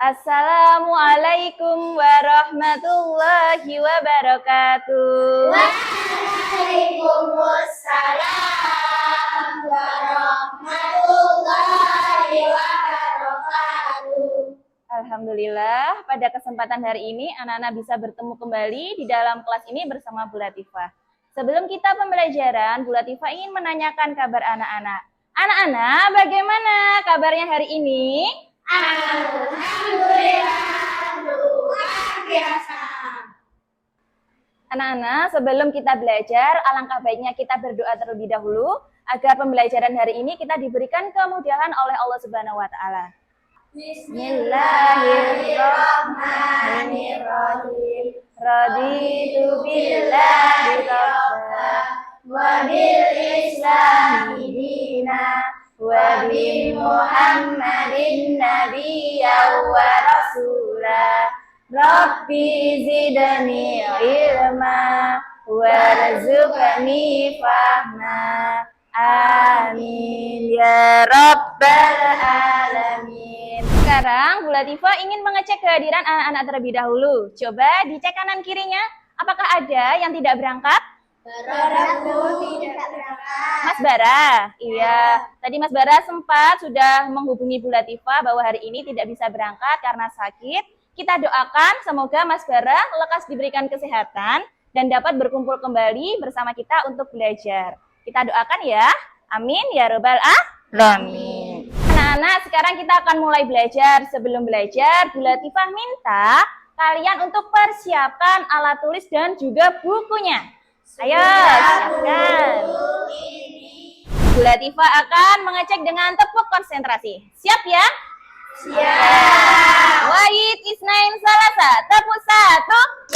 Assalamualaikum warahmatullahi wabarakatuh. Waalaikumsalam warahmatullahi wabarakatuh. Alhamdulillah, pada kesempatan hari ini anak-anak bisa bertemu kembali di dalam kelas ini bersama Bu Latifah. Sebelum kita pembelajaran, Bu Latifah ingin menanyakan kabar anak-anak. Anak-anak, bagaimana kabarnya hari ini? Alhamdulillah, luar biasa. Anak-anak, sebelum kita belajar, alangkah baiknya kita berdoa terlebih dahulu agar pembelajaran hari ini kita diberikan kemudahan oleh Allah Subhanahu wa taala. Bismillahirrahmanirrahim. Raditu billahi rabba wa bil islami dina wa bi Muhammadin nabiyyan wa rasula. Rabbi zidni ilma warzuqni fahma. Amin ya rabbal alamin. Sekarang Bu Latifah ingin mengecek kehadiran anak-anak terlebih dahulu. Coba dicek kanan kirinya. Apakah ada yang tidak berangkat? Baraku tidak berangkat. Mas Bara, iya. Tadi Mas Bara sempat sudah menghubungi Bu Latifah bahwa hari ini tidak bisa berangkat karena sakit. Kita doakan semoga Mas Bara lekas diberikan kesehatan dan dapat berkumpul kembali bersama kita untuk belajar. Kita doakan ya. Amin ya rabbal alamin. Anak-anak, sekarang kita akan mulai belajar. Sebelum belajar, Bu Latifah minta kalian untuk persiapkan alat tulis dan juga bukunya. Ayo, siapkan. Bu Latifah akan mengecek dengan tepuk konsentrasi. Siap ya? Siap. Wahid Isnain Salasa. Tepuk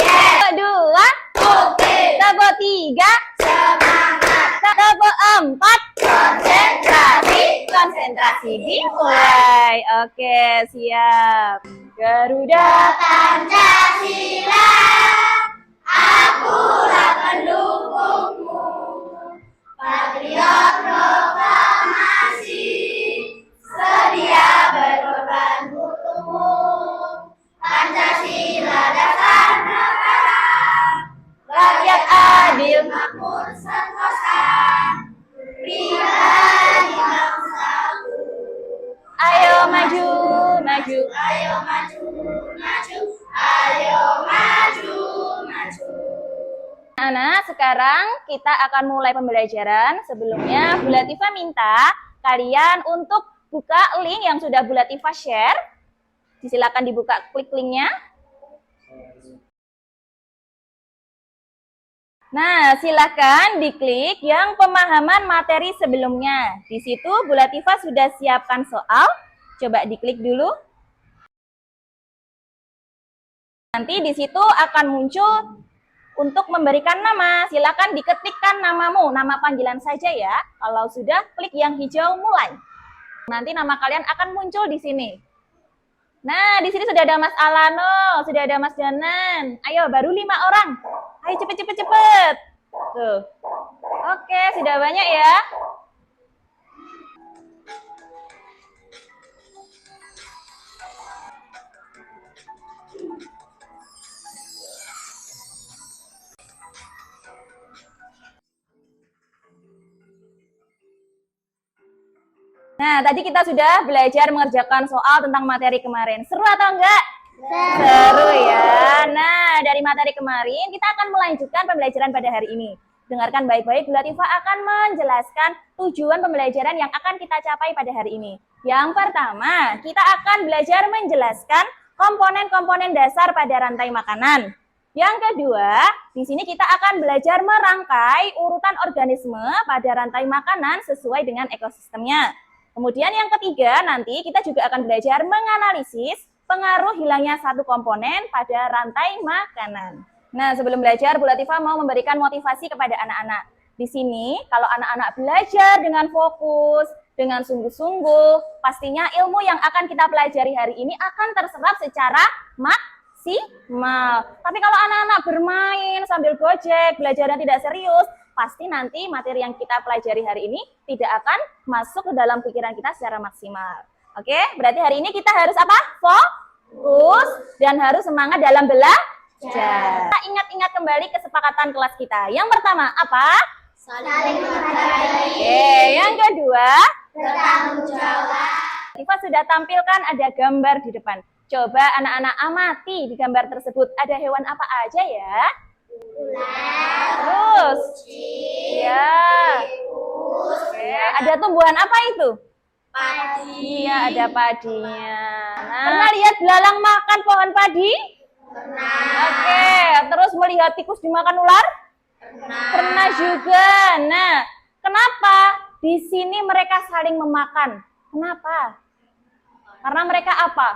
1. Tepuk 2. Oke. Tepuk 3. Semangat. Tepuk 4. Konsentrasi dimulai. Oke, siap. Garuda Pancasila, akulah pendukungmu. Patriot proklamasi, sedia berkorban untukmu. Pancasila dasar negara, rakyat adil makmur sentosa, pribadi bangsaku. Ayo maju, maju. Ayo maju, maju, ayo maju, maju. Anak, sekarang kita akan mulai pembelajaran. Sebelumnya, Bu Latifah minta kalian untuk buka link yang sudah Bu Latifah share. Silakan dibuka, klik linknya. Nah, silakan diklik yang pemahaman materi sebelumnya. Di situ Bu Latifah sudah siapkan soal. Coba diklik dulu. Nanti di situ akan muncul untuk memberikan nama. Silakan diketikkan namamu, nama panggilan saja ya. Kalau sudah, klik yang hijau mulai. Nanti nama kalian akan muncul di sini. Nah, di sini sudah ada Mas Alano, sudah ada Mas Danan. Ayo, baru 5 orang. Ayo cepet. Tuh. Oke, sudah banyak ya. Nah, tadi kita sudah belajar mengerjakan soal tentang materi kemarin. Seru atau enggak? Seru ya. Nah, dari materi kemarin kita akan melanjutkan pembelajaran pada hari ini. Dengarkan baik-baik, Bu Latifah akan menjelaskan tujuan pembelajaran yang akan kita capai pada hari ini. Yang pertama, kita akan belajar menjelaskan komponen-komponen dasar pada rantai makanan. Yang kedua, di sini kita akan belajar merangkai urutan organisme pada rantai makanan sesuai dengan ekosistemnya. Kemudian yang ketiga, nanti kita juga akan belajar menganalisis pengaruh hilangnya satu komponen pada rantai makanan. Nah, sebelum belajar, Bu Latifah mau memberikan motivasi kepada anak-anak. Di sini, kalau anak-anak belajar dengan fokus, dengan sungguh-sungguh, pastinya ilmu yang akan kita pelajari hari ini akan terserap secara maksimal. Tapi kalau anak-anak bermain sambil gojek, belajarnya tidak serius, pasti nanti materi yang kita pelajari hari ini tidak akan masuk ke dalam pikiran kita secara maksimal. Oke, berarti hari ini kita harus apa? fokus, dan harus semangat dalam belajar. Kita ingat-ingat kembali kesepakatan kelas kita. Yang pertama, apa? Saling menghargai. Oke, yang kedua, Bertanggung jawab. Tifa sudah tampilkan ada gambar di depan. Coba anak-anak amati di gambar tersebut. Ada hewan apa aja ya? Terus, ya. Oke, ada tumbuhan apa itu? Padi. Iya, ada padinya. Nah, pernah lihat belalang makan pohon padi? Pernah. Oke, terus melihat tikus dimakan ular? Pernah juga. Nah, kenapa di sini mereka saling memakan? Kenapa? Karena mereka apa?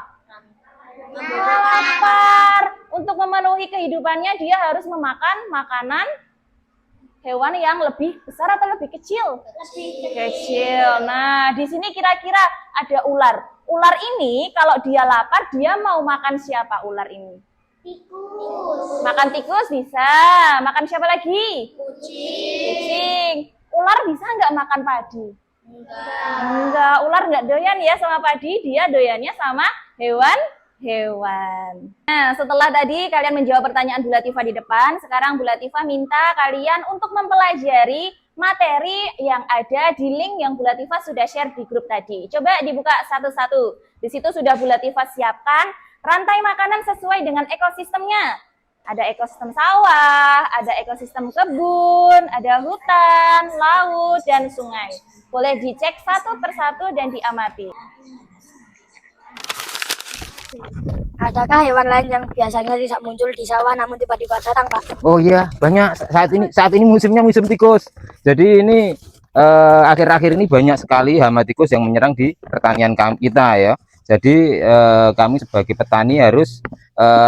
Lapar. Untuk memenuhi kehidupannya dia harus memakan makanan hewan yang lebih besar atau lebih kecil? Kecil. Nah, di sini kira-kira ada ular. Ular ini kalau dia lapar, dia mau makan siapa ular ini? Tikus. Makan tikus bisa. Makan siapa lagi? Kucing. Ular bisa nggak makan padi? Enggak, ular nggak doyan ya sama padi, dia doyannya sama hewan-hewan. Nah, setelah tadi kalian menjawab pertanyaan Bu Latifah di depan, sekarang Bu Latifah minta kalian untuk mempelajari materi yang ada di link yang Bu Latifah sudah share di grup tadi. Coba dibuka satu-satu. Di situ sudah Bu Latifah siapkan rantai makanan sesuai dengan ekosistemnya. Ada ekosistem sawah, ada ekosistem kebun, ada hutan, laut, dan sungai. Boleh dicek satu persatu dan diamati. Adakah hewan lain yang biasanya tidak muncul di sawah namun tiba-tiba datang, Pak? Oh iya, banyak. Saat ini musimnya musim tikus. Jadi ini akhir-akhir ini banyak sekali hama tikus yang menyerang di pertanian kita ya. Jadi kami sebagai petani harus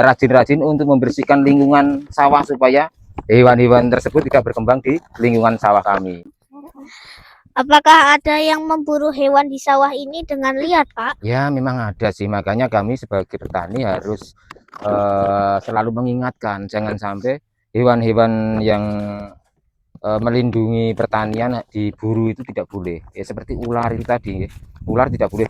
rajin-rajin untuk membersihkan lingkungan sawah supaya hewan-hewan tersebut tidak berkembang di lingkungan sawah kami. Apakah ada yang memburu hewan di sawah ini dengan liar, Pak? Ya, memang ada sih. Makanya kami sebagai petani harus selalu mengingatkan jangan sampai hewan-hewan yang melindungi pertanian diburu itu tidak boleh. Ya, seperti ular itu tadi, ular tidak boleh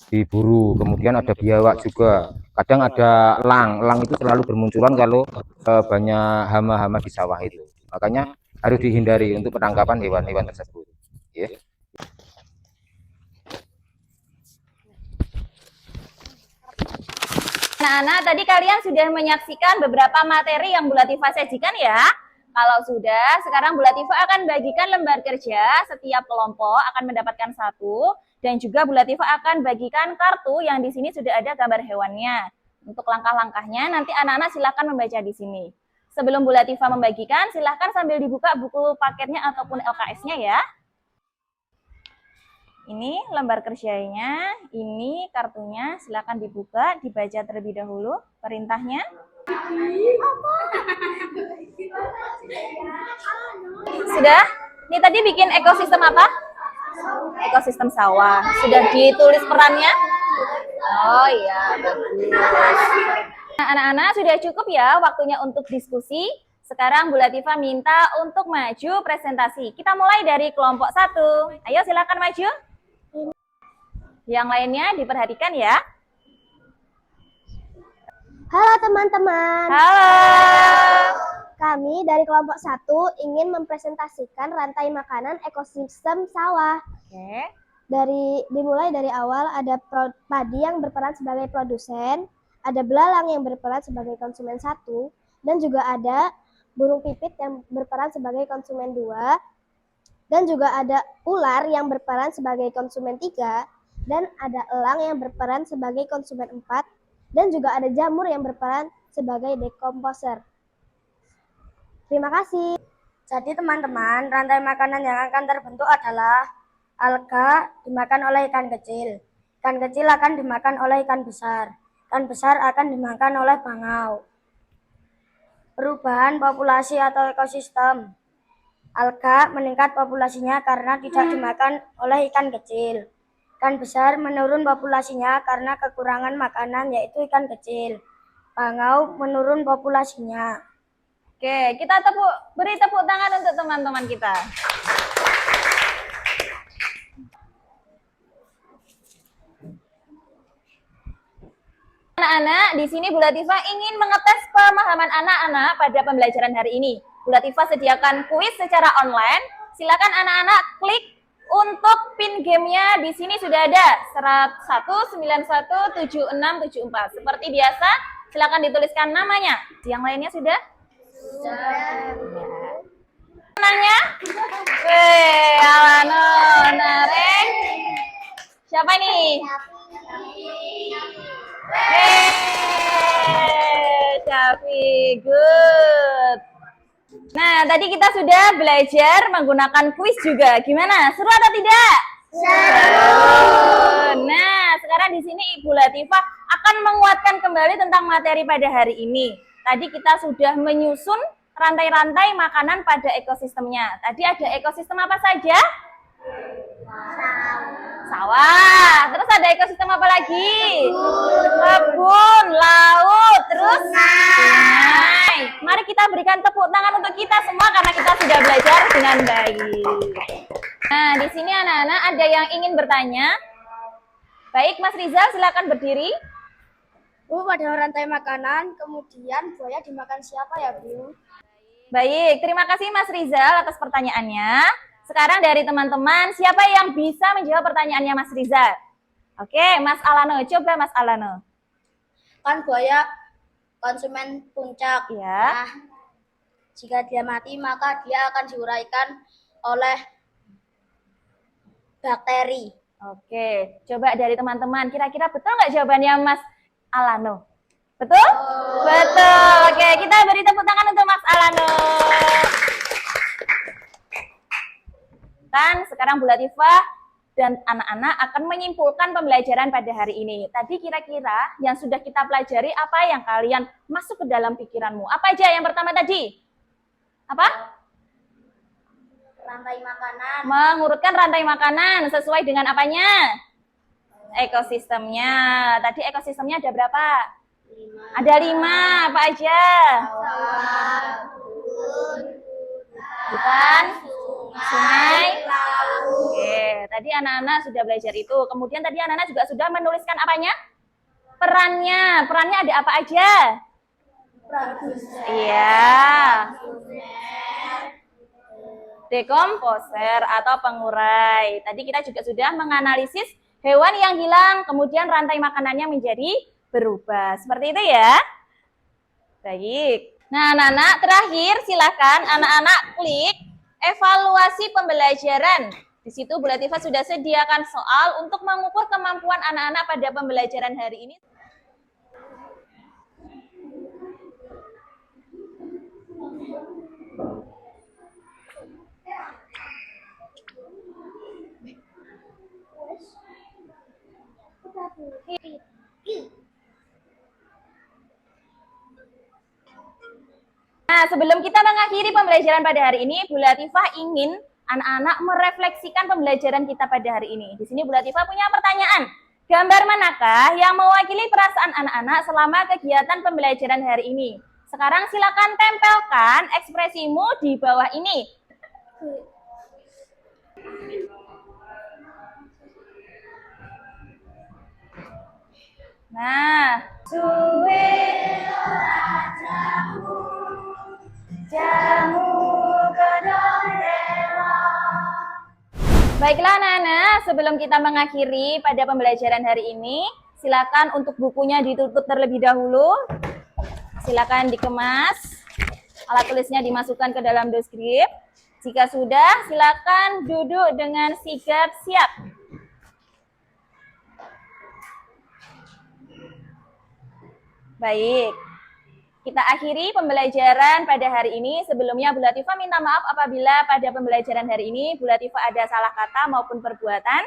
diburu. Kemudian ada biawak juga. Kadang ada elang itu selalu bermunculan kalau banyak hama-hama di sawah itu. Makanya harus dihindari untuk penangkapan hewan-hewan tersebut. Ya. Anak-anak, tadi kalian sudah menyaksikan beberapa materi yang Bu Latifah sajikan ya. Kalau sudah, sekarang Bu Latifah akan bagikan lembar kerja. Setiap kelompok akan mendapatkan satu. Dan juga Bu Latifah akan bagikan kartu yang di sini sudah ada gambar hewannya. Untuk langkah-langkahnya, nanti anak-anak silakan membaca di sini. Sebelum Bu Latifah membagikan, silakan sambil dibuka buku paketnya ataupun LKS-nya ya. Ini lembar kerjanya, ini kartunya, silakan dibuka, dibaca terlebih dahulu perintahnya. Sudah? Ini tadi bikin ekosistem apa? Ekosistem sawah. Sudah ditulis perannya? Oh iya, bagus. Nah, anak-anak sudah cukup ya waktunya untuk diskusi. Sekarang Bu Latifah minta untuk maju presentasi. Kita mulai dari kelompok 1. Ayo silakan maju. Yang lainnya diperhatikan ya. Halo teman-teman. Halo. Kami dari kelompok 1 ingin mempresentasikan rantai makanan ekosistem sawah. Oke. Dimulai dari awal ada padi yang berperan sebagai produsen, ada belalang yang berperan sebagai konsumen 1, dan juga ada burung pipit yang berperan sebagai konsumen 2, dan juga ada ular yang berperan sebagai konsumen 3, dan ada elang yang berperan sebagai konsumen 4, dan juga ada jamur yang berperan sebagai dekomposer. Terima kasih. Jadi teman-teman, rantai makanan yang akan terbentuk adalah alga dimakan oleh ikan kecil. Ikan kecil akan dimakan oleh ikan besar. Ikan besar akan dimakan oleh bangau. Perubahan populasi atau ekosistem. Alga meningkat populasinya karena tidak dimakan oleh ikan kecil. Ikan besar menurun populasinya karena kekurangan makanan yaitu ikan kecil. Bangau menurun populasinya. Oke, kita beri tepuk tangan untuk teman-teman kita. Anak-anak, di sini Bu Latifah ingin mengetes pemahaman anak-anak pada pembelajaran hari ini. Bu Latifah sediakan kuis secara online. Silakan anak-anak klik untuk pin gamenya. Di sini sudah ada 1917674. Seperti biasa, silakan dituliskan namanya. Yang lainnya sudah? Menangnya? Alano, Nareng. Siapa ini? Syafi, good. Nah, tadi kita sudah belajar menggunakan kuis juga. Gimana? Seru atau tidak? Seru. Nah, sekarang di sini Ibu Latifah akan menguatkan kembali tentang materi pada hari ini. Tadi kita sudah menyusun rantai-rantai makanan pada ekosistemnya. Tadi ada ekosistem apa saja? Sawah. Terus ada ekosistem apa lagi? Kebun, laut, terus sungai. Mari kita berikan tepuk tangan untuk kita semua karena kita sudah belajar dengan baik. Nah, di sini anak-anak ada yang ingin bertanya. Baik, Mas Rizal silakan berdiri. Bu, pada rantai makanan, kemudian buaya dimakan siapa ya, Bu? Baik, terima kasih Mas Rizal atas pertanyaannya. Sekarang dari teman-teman, siapa yang bisa menjawab pertanyaannya Mas Rizal? Oke, Mas Alano, coba Mas Alano. Kan buaya konsumen puncak. Ya. Nah, jika dia mati maka dia akan diuraikan oleh bakteri. Oke, coba dari teman-teman, kira-kira betul nggak jawabannya Mas Alano? Betul? Betul. Oke, kita beri tepuk tangan untuk Mas Alano. Kan sekarang Bu Latifah dan anak-anak akan menyimpulkan pembelajaran pada hari ini. Tadi kira-kira yang sudah kita pelajari apa yang kalian masuk ke dalam pikiranmu? Apa aja yang pertama tadi? Apa? Rantai makanan. Mengurutkan rantai makanan sesuai dengan apanya? Ekosistemnya. Tadi ekosistemnya ada berapa? 5. Ada 5. Apa aja? Sawah, Hutan, sungai, laut. Oke, tadi anak-anak sudah belajar itu. Kemudian tadi anak-anak juga sudah menuliskan apanya? Perannya. Perannya ada apa aja? Iya. Dekomposer atau pengurai. Tadi kita juga sudah menganalisis hewan yang hilang, kemudian rantai makanannya menjadi berubah. Seperti itu ya. Baik. Nah, anak-anak, terakhir silakan anak-anak klik evaluasi pembelajaran. Di situ Bu Latifah sudah sediakan soal untuk mengukur kemampuan anak-anak pada pembelajaran hari ini. Nah, sebelum kita mengakhiri pembelajaran pada hari ini, Bu Latifah ingin anak-anak merefleksikan pembelajaran kita pada hari ini. Di sini Bu Latifah punya pertanyaan. Gambar manakah yang mewakili perasaan anak-anak selama kegiatan pembelajaran hari ini? Sekarang silakan tempelkan ekspresimu di bawah ini. Nah, suwe jamu kedong rela. Baiklah anak-anak, sebelum kita mengakhiri pada pembelajaran hari ini, silakan untuk bukunya ditutup terlebih dahulu. Silakan dikemas, alat tulisnya dimasukkan ke dalam doskrip. Jika sudah, silakan duduk dengan sigap siap. Baik, kita akhiri pembelajaran pada hari ini. Sebelumnya Bu Latifah minta maaf apabila pada pembelajaran hari ini Bu Latifah ada salah kata maupun perbuatan.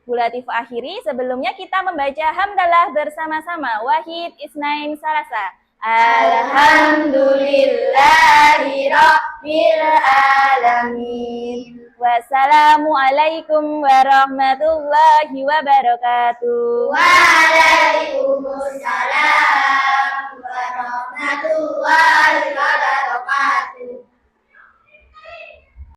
Bu Latifah akhiri. Sebelumnya kita membaca hamdalah bersama-sama. Wahid, Isnain, Salasa. Alhamdulillahi Rabbil Alamin. Wassalamualaikum warahmatullahi wabarakatuh. Waalaikumsalam warahmatullahi wabarakatuh.